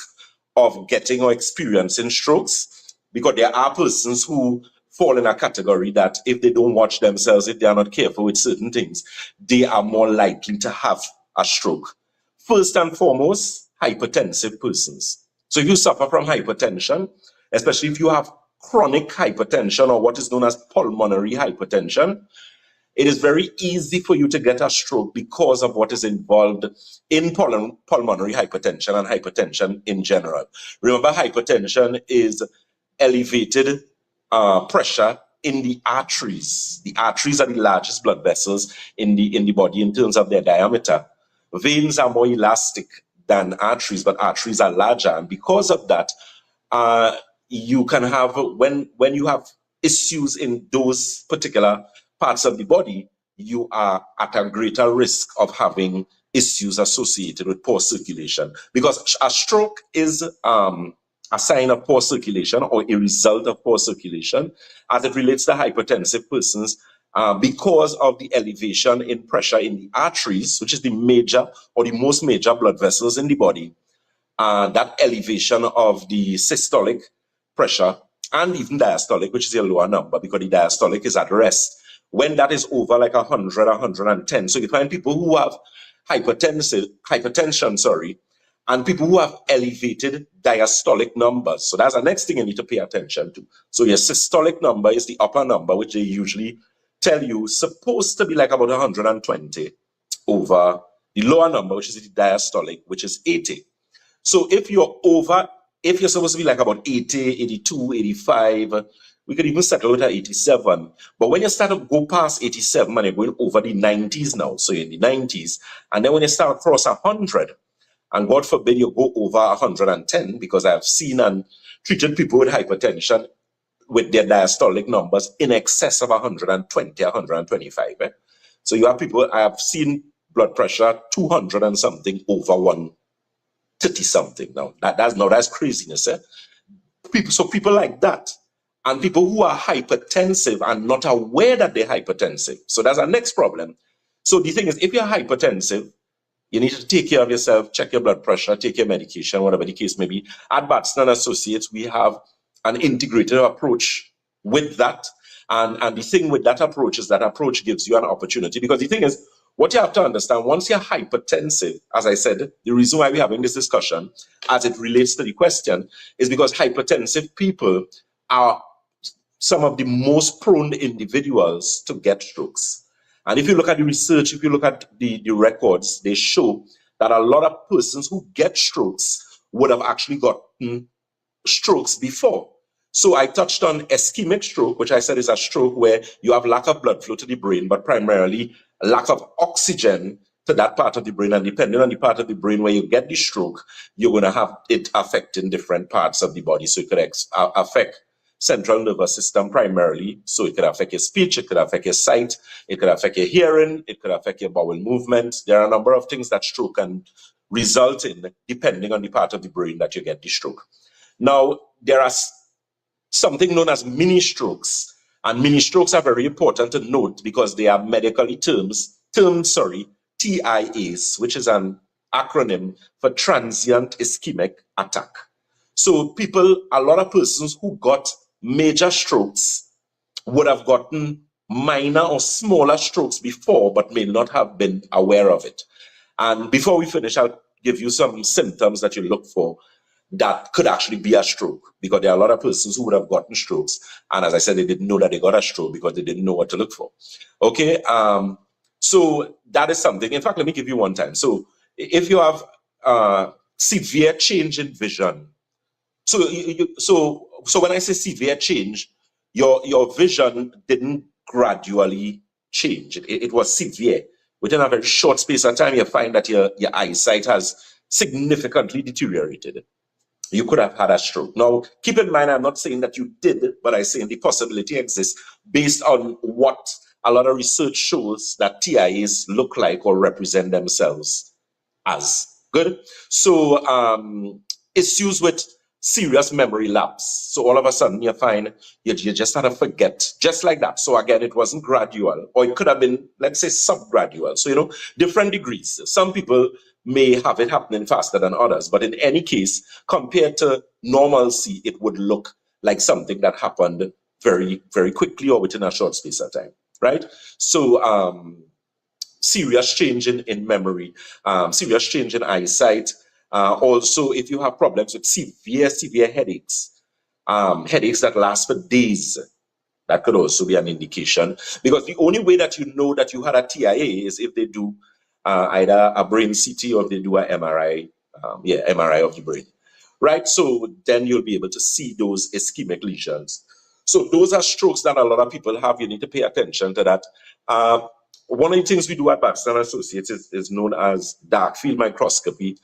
Speaker 14: of getting or experiencing strokes, because there are persons who fall in a category that if they don't watch themselves, if they are not careful with certain things, they are more likely to have a stroke. First and foremost, hypertensive persons. So if you suffer from hypertension, especially if you have chronic hypertension or what is known as pulmonary hypertension, it is very easy for you to get a stroke because of what is involved in pulmonary hypertension and hypertension in general. Remember, hypertension is elevated pressure in the arteries. The arteries are the largest blood vessels in the body in terms of their diameter. Veins are more elastic than arteries, but arteries are larger. And because of that, you can have, when you have issues in those particular parts of the body, you are at a greater risk of having issues associated with poor circulation. Because a stroke is a sign of poor circulation or a result of poor circulation as it relates to hypertensive persons. Because of the elevation in pressure in the arteries, which is the major or the most major blood vessels in the body, that elevation of the systolic pressure and even diastolic, which is a lower number because the diastolic is at rest. When that is over like 100, 110, so you find people who have hypertension, and people who have elevated diastolic numbers. So that's the next thing you need to pay attention to. So your systolic number is the upper number, which they usually tell you supposed to be like about 120 over the lower number, which is the diastolic, which is 80. So if you're supposed to be like about 80, 82, 85, we could even settle with 87. But when you start to go past 87, and you're going over the 90s now, so you're in the 90s, and then when you start across 100, and God forbid you go over 110, because I've seen and treated people with hypertension with their diastolic numbers in excess of 120, 125. So you have people, I have seen blood pressure 200 and something over 130 something. Now that's craziness. People like that, and people who are hypertensive and not aware that they're hypertensive. So that's our next problem. So the thing is, if you're hypertensive, you need to take care of yourself, check your blood pressure, take your medication, whatever the case may be. At Batson & Associates, we have an integrated approach with that. And the thing with that approach is that approach gives you an opportunity. Because the thing is, what you have to understand, once you're hypertensive, as I said, the reason why we're having this discussion as it relates to the question is because hypertensive people are some of the most prone individuals to get strokes. And if you look at the research, if you look at the records, they show that a lot of persons who get strokes would have actually gotten strokes before. So I touched on ischemic stroke, which I said is a stroke where you have lack of blood flow to the brain, but primarily lack of oxygen to that part of the brain, and depending on the part of the brain where you get the stroke, you're going to have it affecting different parts of the body. So it could affect central nervous system primarily. So it could affect your speech, it could affect your sight, it could affect your hearing, it could affect your bowel movement. There are a number of things that stroke can result in depending on the part of the brain that you get the stroke. Now, there are something known as mini strokes, and mini strokes are very important to note because they are medically termed, TIAs, which is an acronym for transient ischemic attack. So a lot of persons who got major strokes would have gotten minor or smaller strokes before, but may not have been aware of it. And before we finish, I'll give you some symptoms that you look for that could actually be a stroke, because there are a lot of persons who would have gotten strokes, and as I said, they didn't know that they got a stroke because they didn't know what to look for. Okay, so that is something. In fact, let me give you one time. So if you have severe change in vision, so when I say severe change, your vision didn't gradually change. It was severe. Within a very short space of time, you find that your eyesight has significantly deteriorated. You could have had a stroke. Now, keep in mind, I'm not saying that you did, but I'm saying the possibility exists based on what a lot of research shows that TIAs look like or represent themselves as. Good? So, issues with serious memory lapse. So all of a sudden you find you just had to forget, just like that. So again, it wasn't gradual, or it could have been, let's say, subgradual. So, different degrees. Some people may have it happening faster than others, but in any case, compared to normalcy, it would look like something that happened very, very quickly or within a short space of time, right? So serious change in memory, serious change in eyesight. Also, if you have problems with severe headaches, headaches that last for days, that could also be an indication. Because the only way that you know that you had a TIA is if they do either a brain CT or if they do a MRI, MRI of the brain, right? So then you'll be able to see those ischemic lesions. So those are strokes that a lot of people have. You need to pay attention to that. One of the things we do at Baxter & Associates is known as dark field microscopy.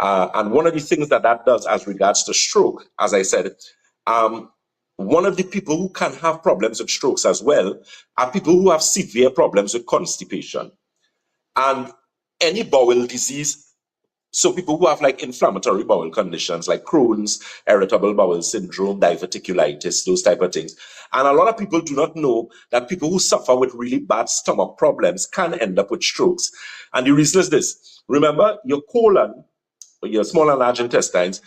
Speaker 14: And one of the things that does as regards to stroke, as I said, one of the people who can have problems with strokes as well are people who have severe problems with constipation and any bowel disease. So people who have like inflammatory bowel conditions like Crohn's, irritable bowel syndrome, diverticulitis, those type of things. And a lot of people do not know that people who suffer with really bad stomach problems can end up with strokes. And the reason is this. Remember, your colon, your small and large intestines,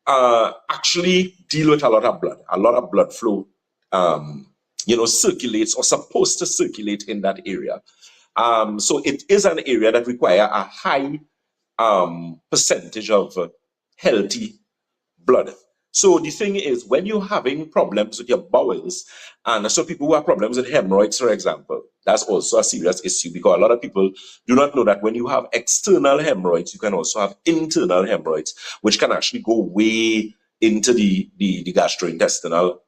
Speaker 14: actually deal with a lot of blood. A lot of blood flow, circulates or supposed to circulate in that area. So it is an area that requires a high percentage of healthy blood. So the thing is, when you're having problems with your bowels, and so people who have problems with hemorrhoids, for example, that's also a serious issue, because a lot of people do not know that when you have external hemorrhoids, you can also have internal hemorrhoids, which can actually go way into the gastrointestinal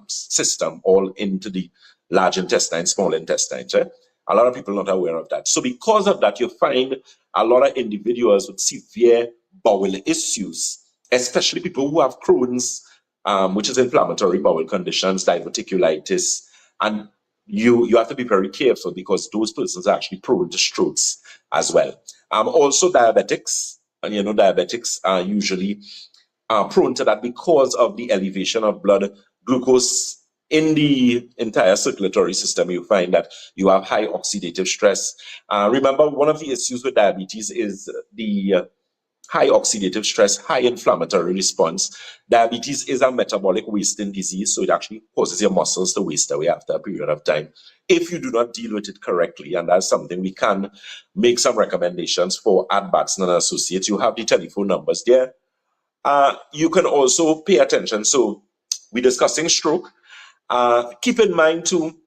Speaker 14: system, all into the large intestine, small intestines. Right? A lot of people are not aware of that. So because of that, you find a lot of individuals with severe bowel issues, especially people who have Crohn's, which is inflammatory bowel conditions, diverticulitis, and you have to be very careful because those persons are actually prone to strokes as well. Also diabetics, and diabetics are usually prone to that because of the elevation of blood glucose in the entire circulatory system. You find that you have high oxidative stress. Remember, one of the issues with diabetes is the high oxidative stress, high inflammatory response. Diabetes is a metabolic wasting disease, so it actually causes your muscles to waste away after a period of time if you do not deal with it correctly. And that's something we can make some recommendations for at Baxter & Associates. You have the telephone numbers there. You can also pay attention. So we're discussing stroke. Keep in mind too,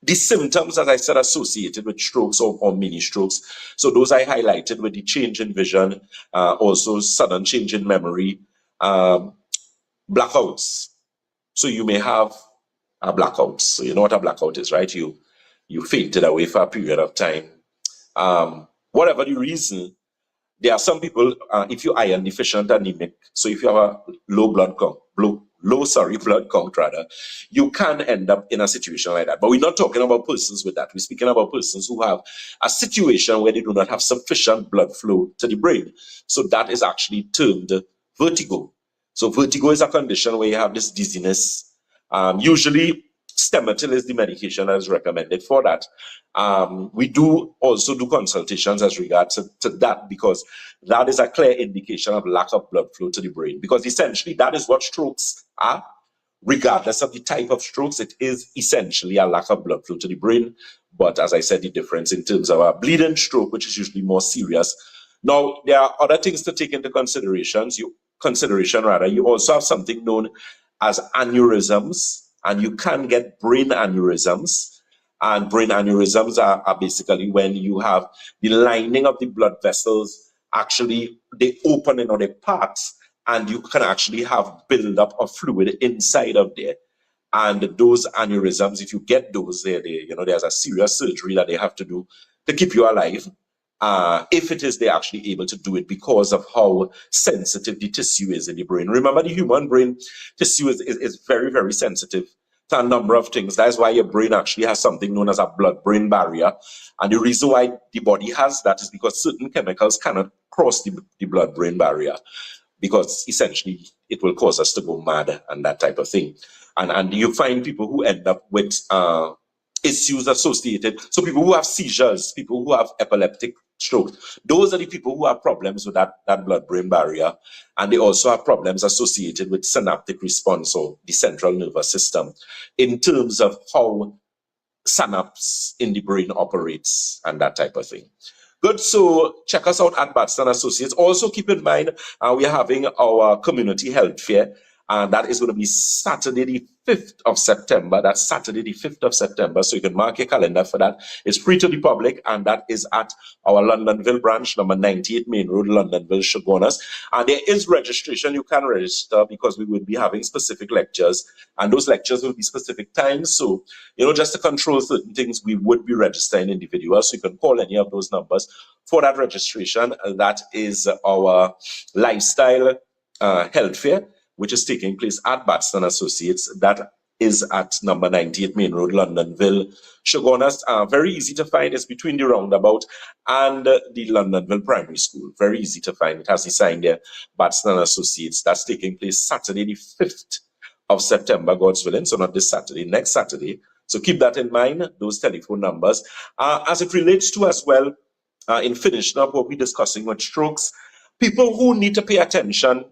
Speaker 14: the symptoms, as I said, associated with strokes or mini strokes. So those I highlighted with the change in vision, also sudden change in memory, blackouts. So you may have a blackout. So you know what a blackout is, right? You fainted away for a period of time. whatever the reason, there are some people, if you're iron deficient anemic, so if you have a low blood count, blood count rather, you can end up in a situation like that. But we're not talking about persons with that. We're speaking about persons who have a situation where they do not have sufficient blood flow to the brain. So that is actually termed vertigo. So vertigo is a condition where you have this dizziness. Usually Stemetil is the medication that is recommended for that. We do also do consultations as regards to that, because that is a clear indication of lack of blood flow to the brain, because essentially that is what strokes are. Regardless of the type of strokes, it is essentially a lack of blood flow to the brain. But as I said, the difference in terms of a bleeding stroke, which is usually more serious. Now, there are other things to take into consideration. You also have something known as aneurysms, and you can get brain aneurysms. And brain aneurysms are basically when you have the lining of the blood vessels, actually they open or they part, and you can actually have buildup of fluid inside of there. And those aneurysms, if you get those, there's a serious surgery that they have to do to keep you alive. If it is they're actually able to do it, because of how sensitive the tissue is in the brain. Remember, the human brain tissue is very, very sensitive to a number of things. That's why your brain actually has something known as a blood-brain barrier. And the reason why the body has that is because certain chemicals cannot cross the blood-brain barrier, because essentially it will cause us to go mad and that type of thing. And you find people who end up with issues associated. So people who have seizures, people who have epileptic stroke, those are the people who have problems with that blood-brain barrier. And they also have problems associated with synaptic response, or the central nervous system, in terms of how synapse in the brain operates and that type of thing. Good, so check us out at Batson Associates. Also keep in mind, we are having our community health fair, and that is going to be Saturday the 5th of September. That's Saturday the 5th of September. So you can mark your calendar for that. It's free to the public, and that is at our Londonville branch, number 98 Main Road, Londonville, Chaguanas. And there is registration. You can register, because we will be having specific lectures, and those lectures will be specific times. So, just to control certain things, we would be registering individuals. So you can call any of those numbers for that registration. That is our lifestyle health fair, which is taking place at Batson Associates. That is at number 98 Main Road, Londonville, Chaguanas. Very easy to find. It's between the roundabout and the Londonville Primary School. Very easy to find. It has the sign there, Batson Associates. That's taking place Saturday the 5th of September, God's willing. So not this Saturday, next Saturday. So keep that in mind, those telephone numbers. As it relates to as well, in finishing up what we're discussing with strokes, people who need to pay attention,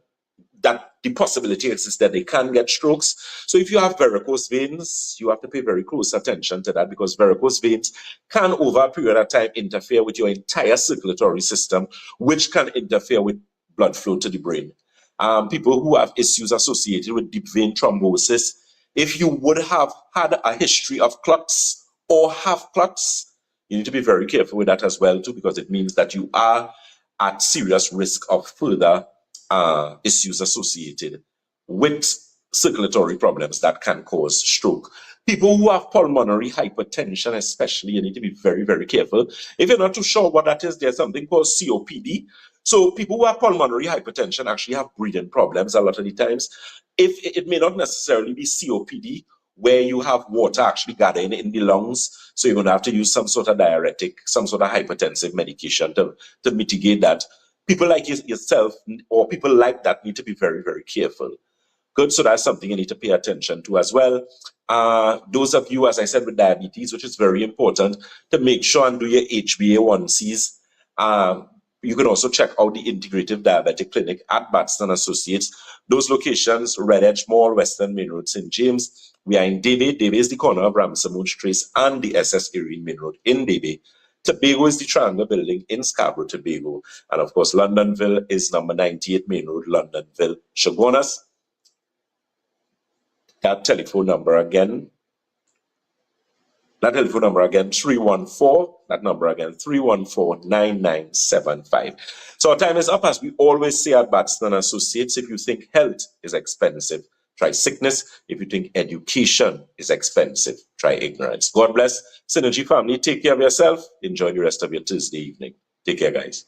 Speaker 14: that the possibility exists that they can get strokes. So if you have varicose veins, you have to pay very close attention to that, because varicose veins can over a period of time interfere with your entire circulatory system, which can interfere with blood flow to the brain. People who have issues associated with deep vein thrombosis, if you would have had a history of clots or have clots, you need to be very careful with that as well too, because it means that you are at serious risk of further issues associated with circulatory problems that can cause stroke. People who have pulmonary hypertension especially, you need to be very, very careful. If you're not too sure what that is, there's something called COPD. So people who have pulmonary hypertension actually have breathing problems a lot of the times. If it may not necessarily be COPD, where you have water actually gathering in the lungs, so you're going to have to use some sort of diuretic, some sort of hypertensive medication to mitigate that. People like yourself or people like that need to be very, very careful. Good, so that's something you need to pay attention to as well. Those of you, as I said, with diabetes, which is very important, to make sure and do your HbA1cs. You can also check out the Integrative Diabetic Clinic at Batson Associates. Those locations, Red Edge Mall, Western Main Road, St. James. We are in Debe. Debe is the corner of Ramsamud Trace and the SS Erin Main Road in Debe. Tobago is the Triangle Building in Scarborough, Tobago. And of course, Londonville is number 98 Main Road, Londonville, Chaguanas. That telephone number again, 314, that number again, 314-9975. So our time is up. As we always say at Batson Associates, if you think health is expensive, try sickness. If you think education is expensive, try ignorance. God bless. Synergy family, take care of yourself. Enjoy the rest of your Tuesday evening. Take care, guys.